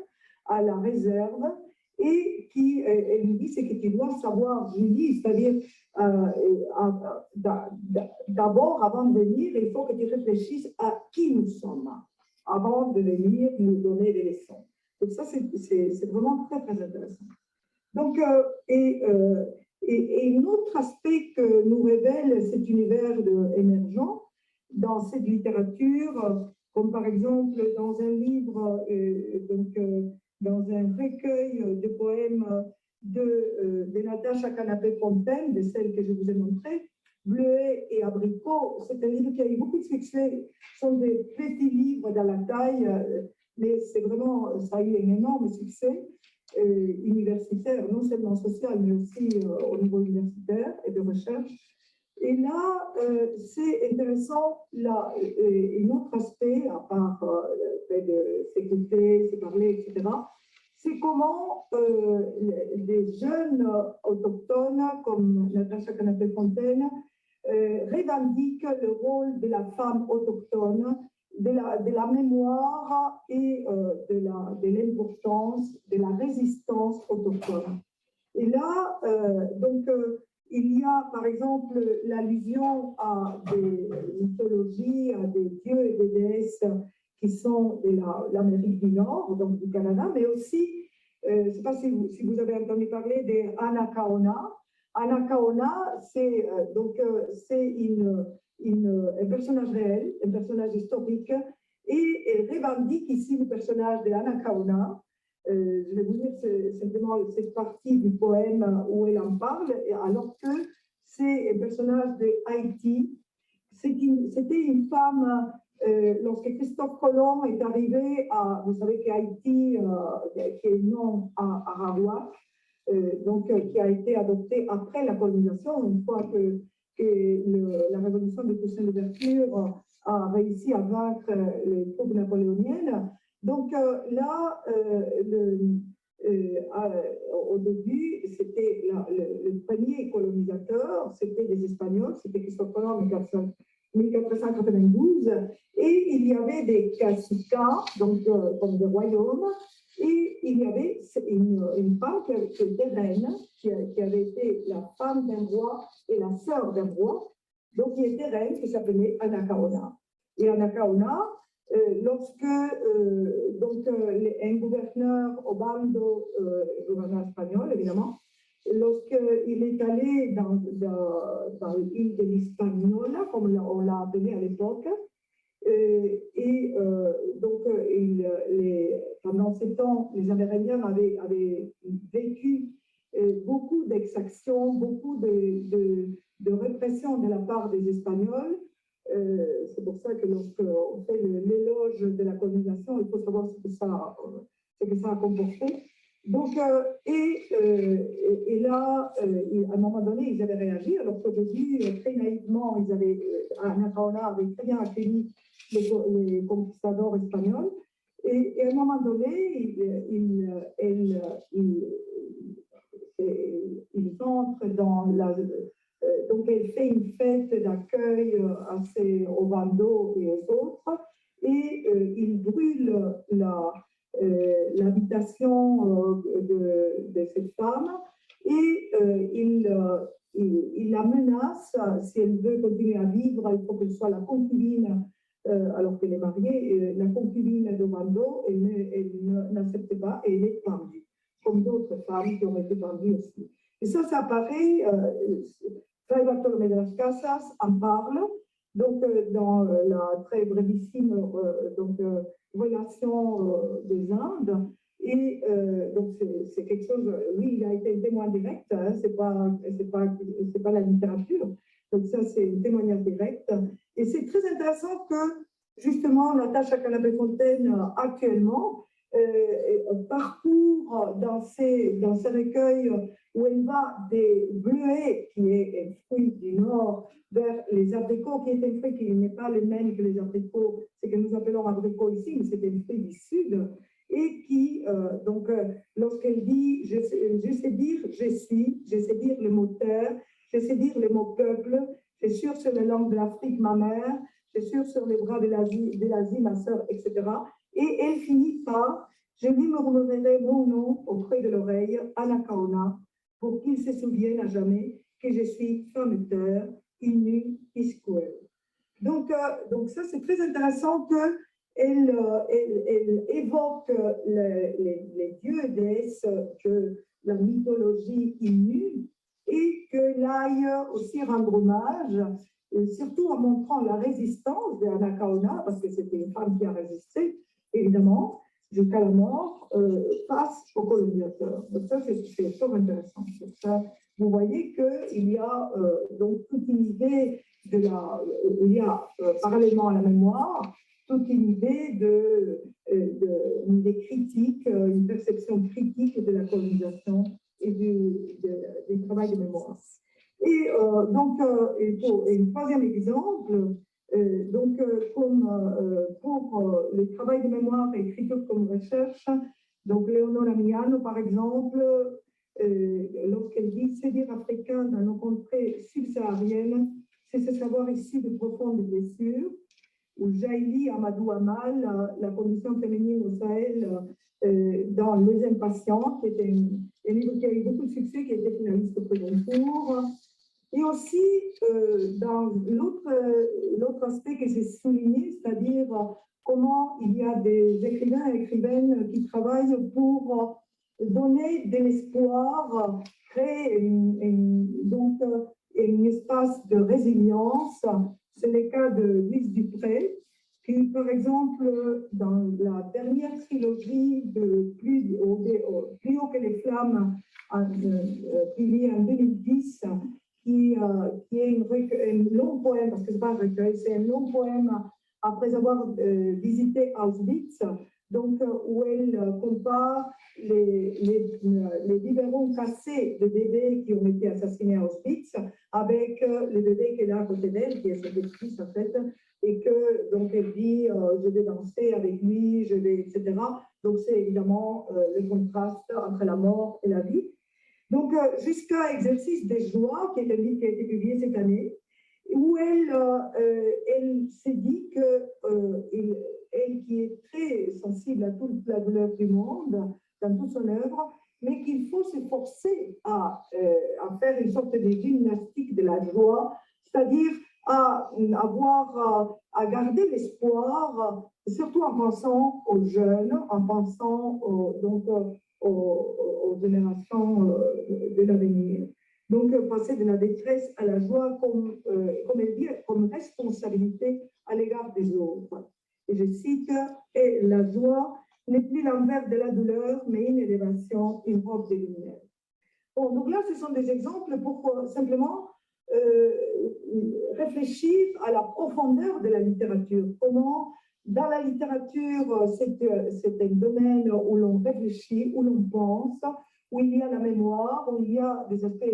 à la réserve et qui, elle lui dit, c'est que tu dois savoir Julie, c'est-à-dire d'abord, avant de venir, il faut que tu réfléchisses à qui nous sommes avant de venir nous donner des leçons. Donc ça, c'est vraiment très, très intéressant. Donc, et un autre aspect que nous révèle cet univers émergent dans cette littérature, comme par exemple dans un livre, dans un recueil de poèmes de Natacha Canapé-Fontaine, de celle que je vous ai montrée, Bleuet et Abricot. C'est un livre qui a eu beaucoup de succès. Ce sont des petits livres dans la taille, mais c'est vraiment, ça a eu un énorme succès universitaire, non seulement social, mais aussi au niveau universitaire et de recherche. Et là, c'est intéressant, là, un autre aspect, à part de s'écouter, se parler, etc., c'est comment des jeunes autochtones comme Natacha Canapé-Fontaine revendiquent le rôle de la femme autochtone, de la mémoire et de l'importance de la résistance autochtone. Et là, il y a par exemple l'allusion à des mythologies, à des dieux et des déesses qui sont de l'Amérique du Nord, donc du Canada, mais aussi, je ne sais pas si vous avez entendu parler des Anacaona. Anacaona, c'est un personnage réel, un personnage historique, et elle revendique ici le personnage de Anacaona. Je vais vous lire simplement cette partie du poème où elle en parle, alors que c'est un personnage de Haïti. C'était une femme, lorsque Christophe Colomb est arrivé à, vous savez qu'Haïti, qui est non à Arawak, qui a été adopté après la colonisation, une fois que la révolution de Toussaint Louverture a réussi à vaincre les troupes napoléoniennes. Donc là, au début, c'était le premier colonisateur, c'était des Espagnols, c'était Christophe Colomb en 1492, et il y avait des caciques, donc comme des royaumes, et il y avait une femme qui était reine, qui avait été la femme d'un roi et la sœur d'un roi, donc qui était reine, qui s'appelait Anacaona. Et Anacaona, lorsque un gouverneur, Obando, gouverneur espagnol évidemment, lorsqu'il est allé dans l'île de l'Hispaniola, comme on l'a appelé à l'époque, pendant ces temps, les Amérindiens avaient vécu beaucoup d'exactions, beaucoup de répression de la part des Espagnols. C'est pour ça que lorsqu'on fait l'éloge de la colonisation, il faut savoir ce que ça a comporté. Donc, et là, à un moment donné, ils avaient réagi, alors qu'aujourd'hui, très naïvement, Anacaona avait très bien accueilli les conquistadors espagnols. Et à un moment donné, ils entrent dans la... donc, elle fait une fête d'accueil aux Vandos et aux autres, et ils brûlent l'habitation de cette femme, et il la menace, si elle veut continuer à vivre, il faut qu'elle soit la concubine, alors qu'elle est mariée, la concubine de Vando, elle n'accepte pas et elle est pendue, comme d'autres femmes qui ont été pendues aussi. Et ça apparaît, Fray Bartolomé de las Casas en parle, donc dans la très brevissime relation des Indes. Et donc, c'est quelque chose, lui, il a été un témoin direct, hein, c'est pas la littérature. Donc, ça, c'est un témoignage direct. Et c'est très intéressant que, justement, Natacha Canapé-Fontaine, actuellement, parcourt dans ses recueils où elle va des bleuets, qui est un fruit du Nord, vers les abricots, qui est un fruit qui n'est pas le même que les abricots, c'est que nous appelons abricots ici, mais c'est un fruit du Sud, et qui, lorsqu'elle dit « je sais dire je suis », je sais dire le mot terre, je sais dire le mot peuple, je suis sur les langues de l'Afrique, ma mère, je suis sur les bras de l'Asie, ma sœur, etc. Et elle finit par « je lui murmurerai mon nom auprès de l'oreille, Anacaona, pour qu'il se souvienne à jamais que je suis femme terre, Inu Iscuel ». Donc ça, c'est très intéressant qu'elle évoque les dieux et déesses de la mythologie Innu, et qu'elle aille aussi rendre hommage, surtout en montrant la résistance d'Anacaona, parce que c'était une femme qui a résisté, évidemment, jusqu'à la mort, face aux colonisateurs. Donc ça, c'est fort intéressant. Donc ça, vous voyez qu'il y a donc toute une idée il y a parallèlement à la mémoire, toute une idée des critiques, une perception critique de la colonisation et du travail de mémoire. Et un troisième exemple, pour le travail de mémoire et écriture comme recherche, Donc, Léonore Amiano, par exemple, lorsqu'elle dit « Se dire africain dans nos contrées subsahariennes, c'est se savoir issu de profondes blessures », ou Jaili Amadou Amal, la condition féminine au Sahel dans Les Impatients, qui était un livre qui a eu beaucoup de succès, qui était finaliste au second tour. Et aussi, dans l'autre aspect que j'ai souligné, c'est-à-dire comment il y a des écrivains et écrivaines qui travaillent pour donner de l'espoir, créer donc un espace de résilience. C'est le cas de Louise Dupré, qui, par exemple, dans la dernière trilogie de Plus haut que les flammes, publiée en 2010, qui est un long poème, parce que ce n'est pas un recueil, c'est un long poème après avoir visité Auschwitz, donc où elle compare les biberons cassés de bébés qui ont été assassinés à Auschwitz avec le bébé qu'elle a à côté d'elle, qui est sa petite-fille en fait, et que donc elle dit je vais danser avec lui, je vais, etc. Donc c'est évidemment le contraste entre la mort et la vie. Donc jusqu'à Exercice des joies, qui est un livre qui a été publié cette année, où elle s'est dit que elle qui est très sensible à toute la douleur du monde, dans toute son œuvre, mais qu'il faut se forcer à faire une sorte de gymnastique de la joie, c'est-à-dire à garder l'espoir, surtout en pensant aux jeunes, en pensant aux générations de l'avenir. Donc, passer de la détresse à la joie, comme elle dit, comme responsabilité à l'égard des autres. Et je cite, « Et la joie n'est plus l'envers de la douleur, mais une élévation, une robe de lumière. » Bon, donc là, ce sont des exemples pour simplement réfléchir à la profondeur de la littérature. Comment, dans la littérature, c'est un domaine où l'on réfléchit, où l'on pense, où il y a la mémoire, où il y a des aspects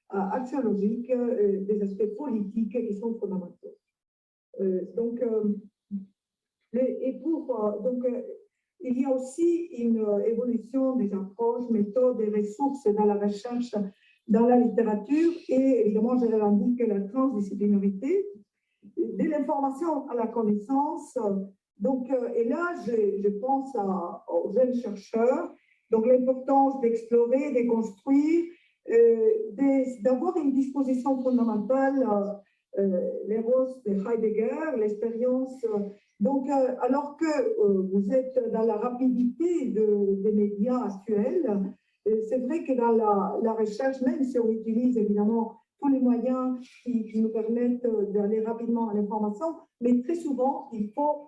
axiologiques, des aspects politiques qui sont fondamentaux. Il y a aussi une évolution des approches, méthodes et ressources dans la recherche, dans la littérature, et évidemment, je revendique la transdisciplinarité, de l'information à la connaissance. Donc, et là, je pense aux jeunes chercheurs, donc l'importance d'explorer, de construire, d'avoir une disposition fondamentale, l'éros de Heidegger, l'expérience. Donc, alors que vous êtes dans la rapidité des médias actuels, c'est vrai que dans la recherche, même si on utilise évidemment tous les moyens qui nous permettent d'aller rapidement à l'information, mais très souvent,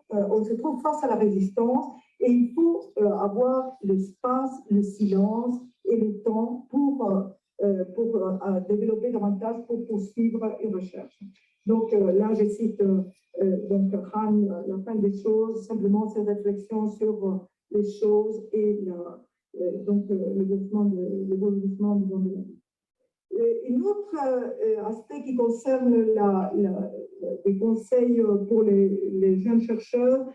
on se trouve face à la résistance et il faut avoir l'espace, le silence et le temps pour développer davantage, pour poursuivre une recherche. Donc là, je cite donc Han, la fin des choses, simplement ces réflexions sur les choses et le développement du monde de la vie. Un autre aspect qui concerne les conseils pour les jeunes chercheurs,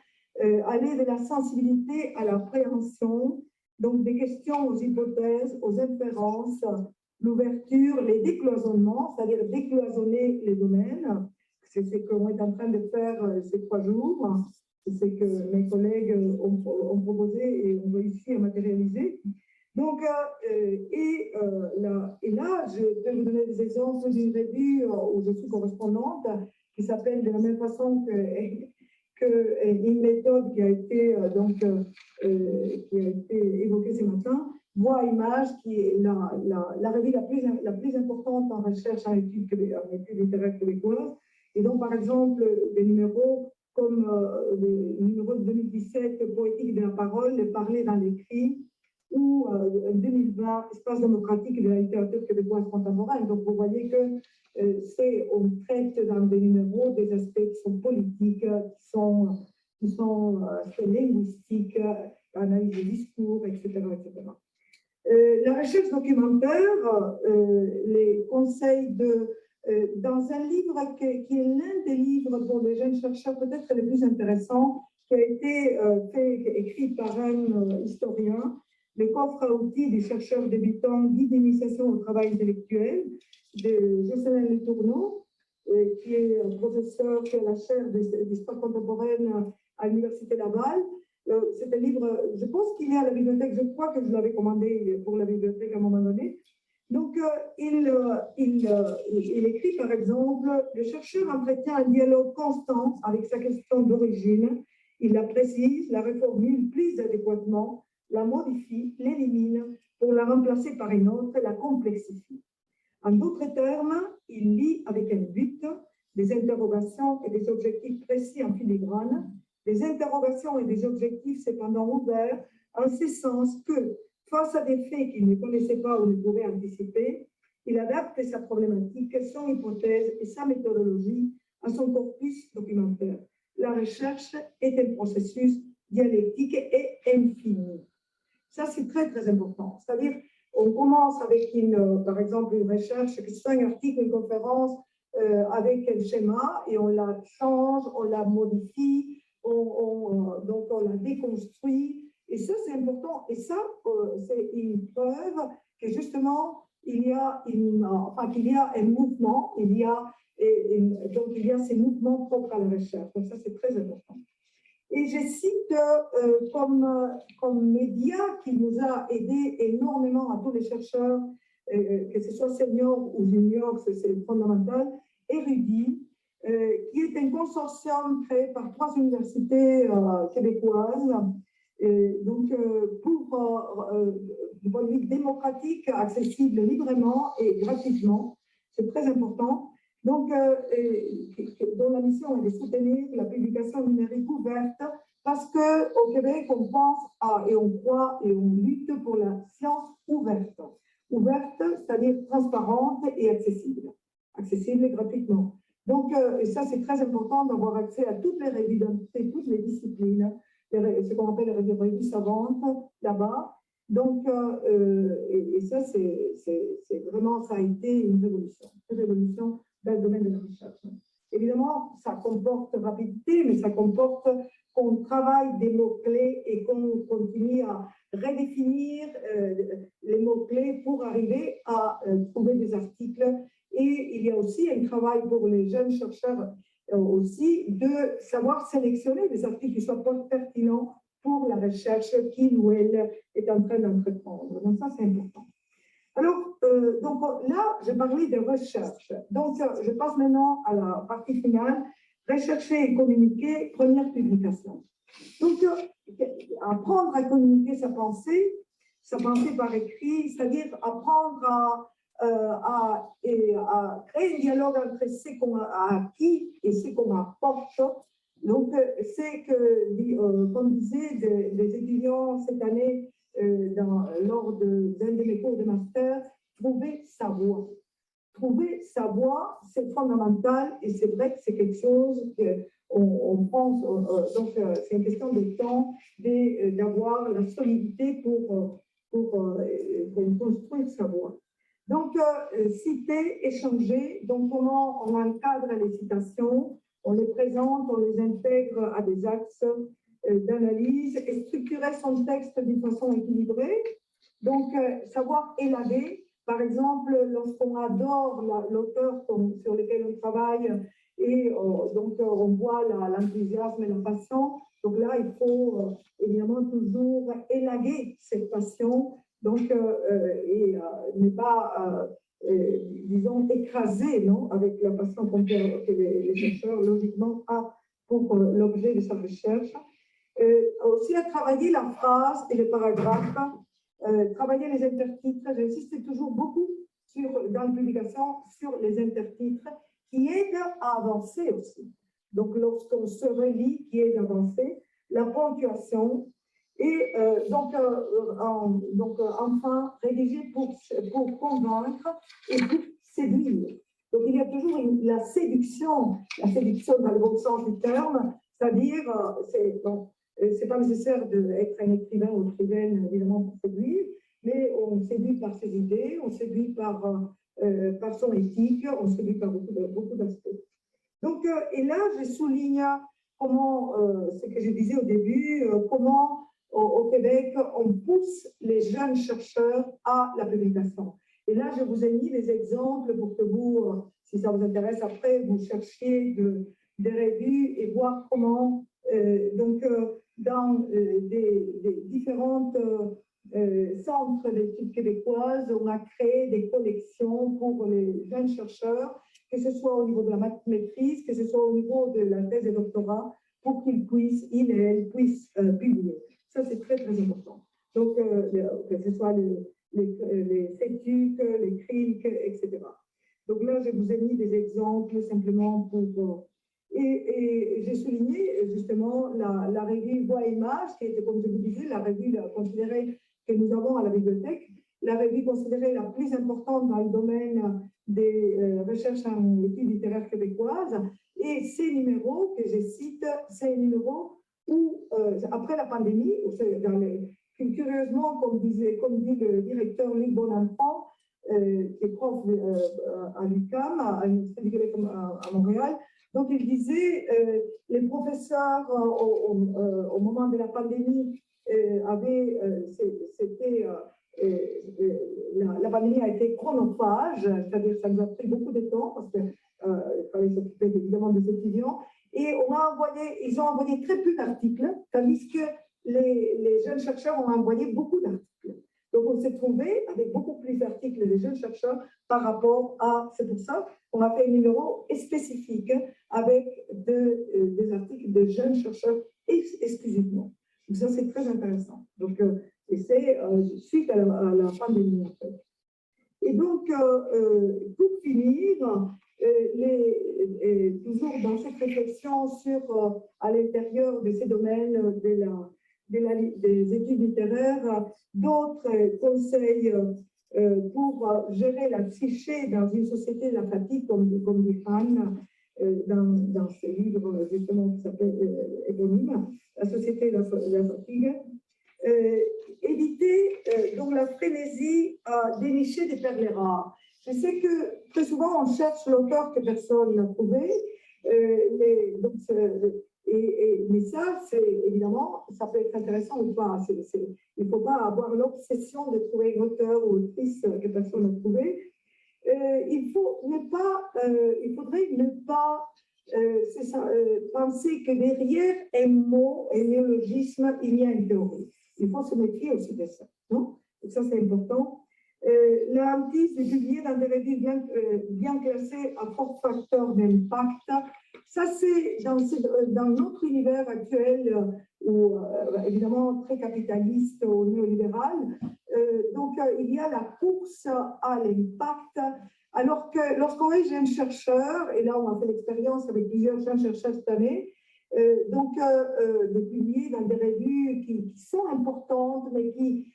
aller de la sensibilité à la préhension, donc des questions aux hypothèses, aux inférences, l'ouverture, les décloisonnements, c'est-à-dire décloisonner les domaines. C'est ce qu'on est en train de faire ces 3 jours. C'est ce que mes collègues ont proposé et ont réussi à matérialiser. Donc, là, je peux vous donner des exemples d'une revue où je suis correspondante qui s'appelle de la même façon qu'une méthode qui a été évoquée ce matin, Voix Image, qui est la revue la plus importante en recherche en études littéraires québécoises. Et donc, par exemple, des numéros comme le numéro de 2017, Poétique de la parole, le parler dans l'écrit, ou en 2020, Espace démocratique de la littérature québécoise contemporaine. Donc, vous voyez que on traite dans des numéros des aspects qui sont politiques, qui sont linguistiques, analyse des discours, etc. La recherche documentaire, les conseils dans un livre qui est l'un des livres pour les jeunes chercheurs peut-être les plus intéressants, qui a été écrit par un historien, le coffre à outils du chercheur débutant, guide d'initiation au travail intellectuel de Jocelyn Letourneau, qui est professeur qui a la chaire d'histoire contemporaine à l'Université Laval. C'est un livre, je pense qu'il est à la bibliothèque, je crois que je l'avais commandé pour la bibliothèque à un moment donné. Donc, il écrit, par exemple, le chercheur entretient un dialogue constant avec sa question d'origine. Il la précise, la reformule plus adéquatement, la modifie, l'élimine pour la remplacer par une autre, la complexifie. En d'autres termes, il lit avec un but, des interrogations et des objectifs précis en filigrane, des interrogations et des objectifs cependant ouverts, en ce sens que, face à des faits qu'il ne connaissait pas ou ne pouvait anticiper, il adapte sa problématique, son hypothèse et sa méthodologie à son corpus documentaire. La recherche est un processus dialectique et infini. Ça, c'est très, très important. C'est-à-dire, on commence avec, par exemple, une recherche, que ce soit un article, une conférence, avec un schéma, et on la change, on la modifie, donc on la déconstruit. Et ça, c'est important. Et ça, c'est une preuve que justement, qu'il y a un mouvement, donc il y a ces mouvements propres à la recherche. Donc ça, c'est très important. Et je cite comme média qui nous a aidé énormément à tous les chercheurs, que ce soit seniors ou juniors, c'est fondamental, Érudit, qui est un consortium créé par 3 universités québécoises, donc pour du point de vue démocratique, accessible librement et gratuitement. C'est très important. Donc, dont la mission est de soutenir la publication numérique ouverte, parce qu'au Québec, on pense et on croit et on lutte pour la science ouverte. Ouverte, c'est-à-dire transparente et accessible. Accessible et gratuitement. Donc, et ça, c'est très important d'avoir accès à toutes les revues, toutes les disciplines, ce qu'on appelle les revues savantes, là-bas. Donc, et ça, c'est vraiment, ça a été une révolution dans le domaine de la recherche. Évidemment, ça comporte rapidité, mais ça comporte qu'on travaille des mots-clés et qu'on continue à redéfinir les mots-clés pour arriver à trouver des articles. Et il y a aussi un travail pour les jeunes chercheurs aussi de savoir sélectionner des articles qui soient pertinents pour la recherche qu'il ou elle est en train d'entreprendre. Donc ça, c'est important. Alors, donc là, je parlais de recherche. Donc, je passe maintenant à la partie finale. Rechercher et communiquer, première publication. Donc, apprendre à communiquer sa pensée par écrit, c'est-à-dire apprendre à créer un dialogue entre ce qu'on a acquis et ce qu'on apporte. Donc, c'est que, comme disaient des étudiants cette année, lors d'un de mes cours de master, trouver sa voie. Trouver sa voie, c'est fondamental et c'est vrai que c'est quelque chose qu'on pense, donc c'est une question de temps d'avoir la solidité pour construire sa voie. Donc, citer, échanger, donc comment on encadre les citations, on les présente, on les intègre à des axes d'analyse et structurer son texte d'une façon équilibrée. Donc, savoir élaguer, par exemple, lorsqu'on adore l'auteur sur lequel on travaille et donc on voit l'enthousiasme et la passion. Donc là, il faut évidemment toujours élaguer cette passion, donc et ne pas, disons, écraser, non, avec la passion que les chercheurs logiquement ont pour l'objet de sa recherche. Aussi à travailler la phrase et le paragraphe, travailler les intertitres. J'insiste toujours beaucoup dans la publication sur les intertitres qui aident à avancer aussi. Donc, lorsqu'on se relit, qui aide à avancer, la ponctuation et enfin, rédiger pour convaincre et pour séduire. Donc, il y a toujours la séduction dans le bon sens du terme, c'est-à-dire, c'est pas nécessaire d'être un écrivain ou écrivaine, évidemment, pour séduire, mais on séduit par ses idées, on séduit par son éthique, on séduit par beaucoup d'aspects. Donc, et là, je souligne comment, ce que je disais au début, comment au Québec, on pousse les jeunes chercheurs à la publication. Et là, je vous ai mis des exemples pour que vous, si ça vous intéresse après, vous cherchiez des revues et voir comment, dans des différentes centres d'études québécoises, on a créé des collections pour les jeunes chercheurs, que ce soit au niveau de la maîtrise, que ce soit au niveau de la thèse et doctorat, pour qu'ils puissent, ils et elles puissent publier. Ça, c'est très, très important. Donc, que ce soit les CETUC, les CRIC, etc. Donc là, je vous ai mis des exemples simplement pour... Et j'ai souligné justement la revue Voix et Images, qui était, comme je vous disais, la revue considérée que nous avons à la bibliothèque, la revue considérée la plus importante dans le domaine des recherches en études littéraires québécoises. Et ces numéros que je cite, ces numéros où, après la pandémie, curieusement, comme dit le directeur Luc Bonenfant, qui est prof à l'UQAM, à l'Université du Québec à Montréal, donc il disait les professeurs au moment de la pandémie la pandémie a été chronophage, c'est-à-dire ça nous a pris beaucoup de temps parce qu'il fallait s'occuper évidemment des étudiants. Et ils ont envoyé très peu d'articles, tandis que les jeunes chercheurs ont envoyé beaucoup d'articles. Donc, on s'est trouvé avec beaucoup plus d'articles des jeunes chercheurs par rapport à... C'est pour ça qu'on a fait un numéro spécifique avec des articles de jeunes chercheurs exclusivement. Donc, ça, c'est très intéressant. Donc, et c'est suite à la pandémie, en fait. Et donc, pour finir, toujours dans cette réflexion sur, à l'intérieur de ces domaines des études littéraires, d'autres conseils pour gérer la psyché dans une société de la fatigue, comme dit Anne dans ce livre justement qui s'appelle éponyme, La société de la fatigue. Éviter donc la frénésie à dénicher des perles rares. Je sais que très souvent on cherche l'auteur que personne n'a trouvé, mais ça, c'est évidemment, ça peut être intéressant ou pas. Il ne faut pas avoir l'obsession de trouver un auteur ou autrice que personne n'a trouvé. Il faudrait ne pas penser que derrière un mot, un néologisme, il y a une théorie. Il faut se méfier aussi de ça. Non? Donc ça, c'est important. La hantise de publier dans des revues bien classées à fort facteur d'impact. Ça, c'est dans notre univers actuel, où, évidemment très capitaliste ou néolibéral. Donc, il y a la course à l'impact. Alors que lorsqu'on est jeune chercheur, et là, on a fait l'expérience avec plusieurs jeunes chercheurs cette année, de publier dans des revues qui sont importantes, mais qui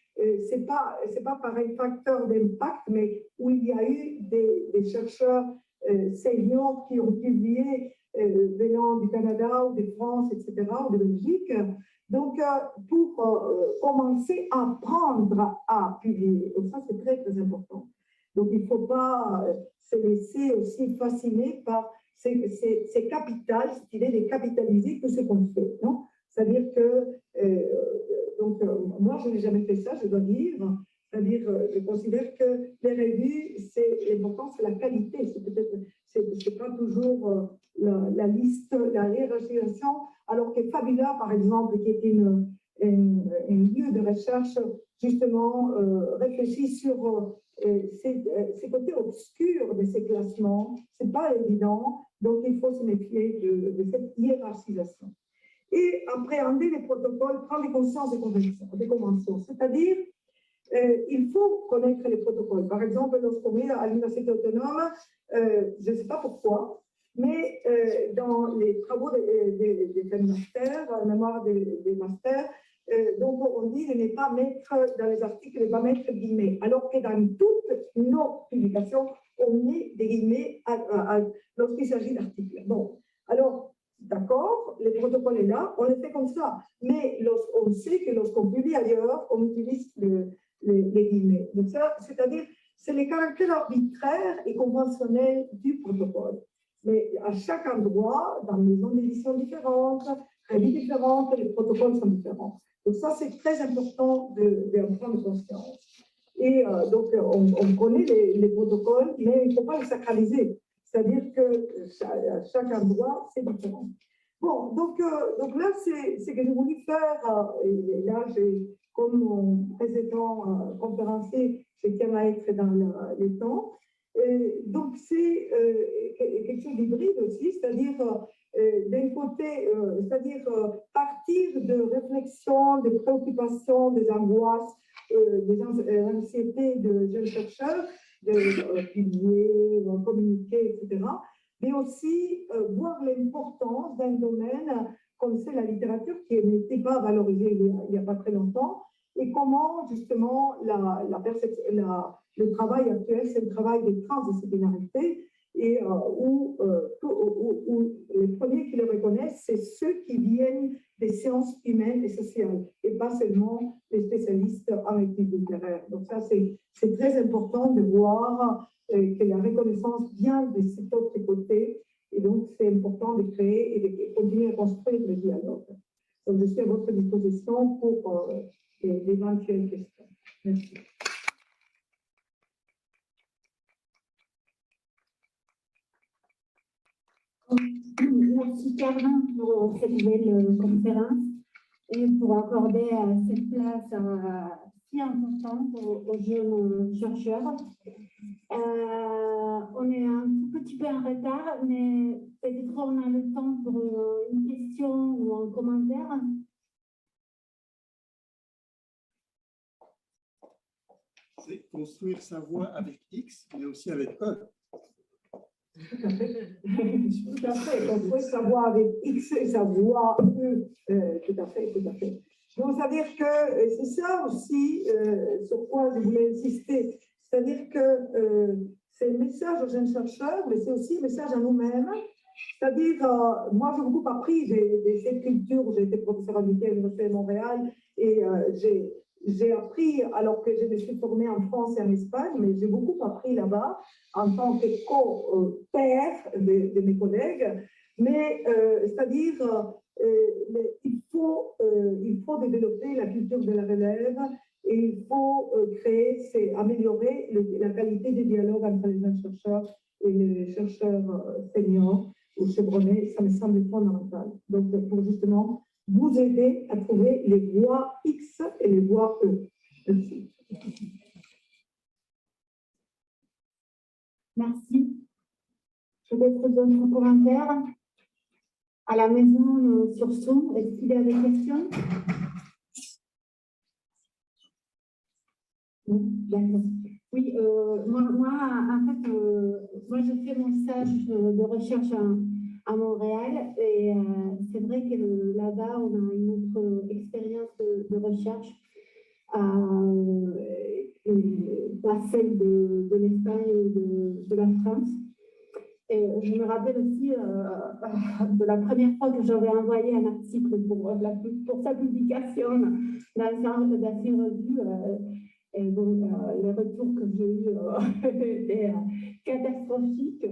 c'est pas par un facteur d'impact, mais où il y a eu des chercheurs seniors qui ont publié venant du Canada ou de France, etc., ou de Belgique. Donc, pour commencer à apprendre à publier. Donc, ça, c'est très, très important. Donc, il ne faut pas se laisser aussi fasciner par c'est capital, cette idée de capitaliser tout ce qu'on fait. Non? C'est-à-dire que, moi, je n'ai jamais fait ça, je dois dire. C'est-à-dire, je considère que les revues, l'important, c'est la qualité. C'est pas toujours la liste, la hiérarchisation, alors que Fabula, par exemple, qui est un lieu de recherche, justement, réfléchit sur ces côtés obscurs de ces classements. C'est pas évident, donc il faut se méfier de cette hiérarchisation. Et appréhender les protocoles, prendre conscience des conventions, c'est-à-dire il faut connaître les protocoles. Par exemple, lorsqu'on est à l'Université autonome, je ne sais pas pourquoi, mais dans les travaux des masters, dans la mémoire des masters, donc on dit de ne pas mettre dans les articles, de ne pas mettre guillemets, alors que dans toutes nos publications, on met des guillemets lorsqu'il s'agit d'articles. Bon, alors, d'accord, le protocole est là, on le fait comme ça, mais on sait que lorsqu'on publie ailleurs, on utilise les guillemets. Donc ça, c'est-à-dire, c'est les caractères arbitraires et conventionnels du protocole. Mais à chaque endroit, dans des maisons d'édition différentes, revues différentes, les protocoles sont différents. Donc ça, c'est très important d'en prendre conscience. Et donc, on connaît les protocoles, mais il ne faut pas les sacraliser. C'est-à-dire que chaque endroit, c'est différent. Bon, donc là, c'est ce que j'ai voulu faire. Et là, comme mon précédent conférencier, je tiens à être dans les temps. Donc, c'est quelque chose d'hybride aussi, c'est-à-dire d'un côté, c'est-à-dire partir de réflexions, de préoccupations, des angoisses, des anxiétés de jeunes chercheurs, de publier, communiquer, etc. Mais aussi voir l'importance d'un domaine comme c'est la littérature qui n'était pas valorisée il n'y a pas très longtemps, et comment justement le travail actuel, c'est le travail des transdisciplinarités, et où les premiers qui le reconnaissent, c'est ceux qui viennent des sciences humaines et sociales, et pas seulement les spécialistes en études littéraires. Donc ça, c'est très important de voir que la reconnaissance vient de cet autre côté, et donc c'est important de créer et de continuer à construire le dialogue. Donc je suis à votre disposition pour d'éventuelles questions. Merci. Merci Carmen pour cette belle conférence et pour accorder cette place si importante aux jeunes chercheurs. On est un tout petit peu en retard, mais peut-être on a le temps pour une question ou un commentaire. C'est construire sa voix avec X, mais aussi avec E. Tout à fait. Construire sa voix avec X et sa voix E. Tout à fait, tout à fait. Donc, c'est-à-dire que c'est ça aussi sur quoi je voulais insister. C'est-à-dire que c'est le message aux jeunes chercheurs, mais c'est aussi le message à nous-mêmes. C'est-à-dire, moi, j'ai beaucoup appris de cette culture. J'ai été professeur invité à l'Université de Montréal et j'ai appris, alors que je me suis formée en France et en Espagne, mais j'ai beaucoup appris là-bas en tant que co-père de mes collègues. Mais c'est-à-dire, il faut développer la culture de la relève et il faut améliorer la qualité des dialogues entre les jeunes chercheurs et les chercheurs seniors ou chevronnés. Ça me semble fondamental. Donc, pour justement vous aider à trouver les voies X et les voies E. Merci. Merci. Peut-être d'autres commentaires à la maison sur Zoom. Est-ce qu'il y a des questions? D'accord. Oui, moi, en fait, moi, j'ai fait mon stage de recherche à Montréal et c'est vrai que là-bas, on a une autre expérience de recherche, pas celle de l'Espagne ou de la France. Et je me rappelle aussi de la première fois que j'avais envoyé un article pour sa publication dans une revue. Et donc, les retours que j'ai eus étaient catastrophiques.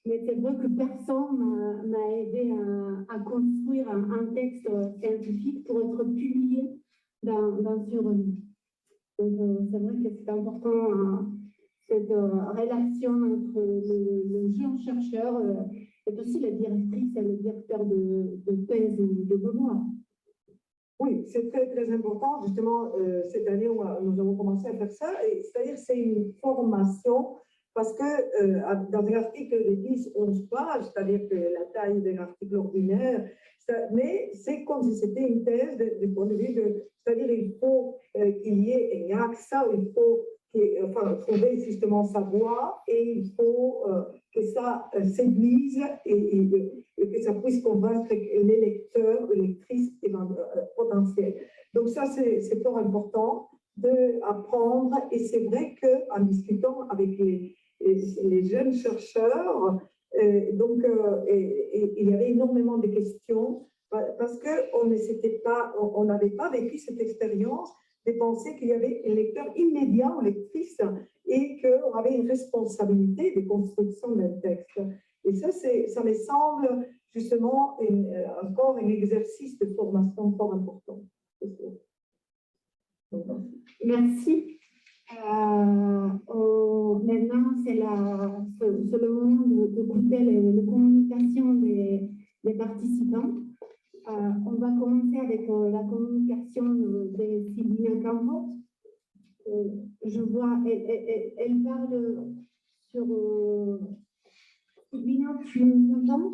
Mais c'est vrai que personne m'a aidé à construire un texte scientifique pour être publié dans une revue. Donc, c'est vrai que c'est important, cette relation entre le jeune chercheur et aussi la directrice et le directeur de thèse ou de mémoire. Oui, c'est très, très important. Justement, cette année, nous avons commencé à faire ça. C'est-à-dire c'est une formation parce que dans un article de 10-11 pages, c'est-à-dire que la taille d'un article ordinaire, mais c'est comme si c'était une thèse du point de vue c'est-à-dire il faut qu'il y ait un accent, il faut trouver justement sa voix et il faut que ça séduise et que ça puisse convaincre les lecteurs, les lectrices potentielles. Donc ça, c'est fort important d'apprendre et c'est vrai qu'en discutant avec les jeunes chercheurs, il y avait énormément de questions parce qu'on n'avait pas vécu cette expérience de penser qu'il y avait un lecteur immédiat ou lectrice et qu'on avait une responsabilité de construction d'un texte. Et ça me semble justement encore un exercice de formation fort important. Merci. Maintenant, c'est le moment d'écouter les communications des participants. On va commencer avec la communication de Sylvina Campos. Je vois, elle parle sur... Sylvina, tu m'entends?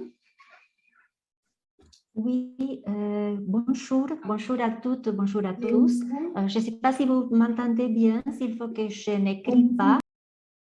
Oui, bonjour à toutes, bonjour à tous. Je ne sais pas si vous m'entendez bien, s'il faut que je n'écris pas.